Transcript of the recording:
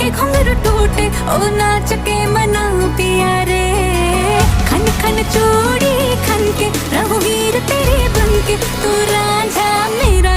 के घुंघरू टूटे ओ नाच के मना पिया रे। खन खन चूड़ी खन के रहूं वीर तेरे बन के, तू रांझा मेरा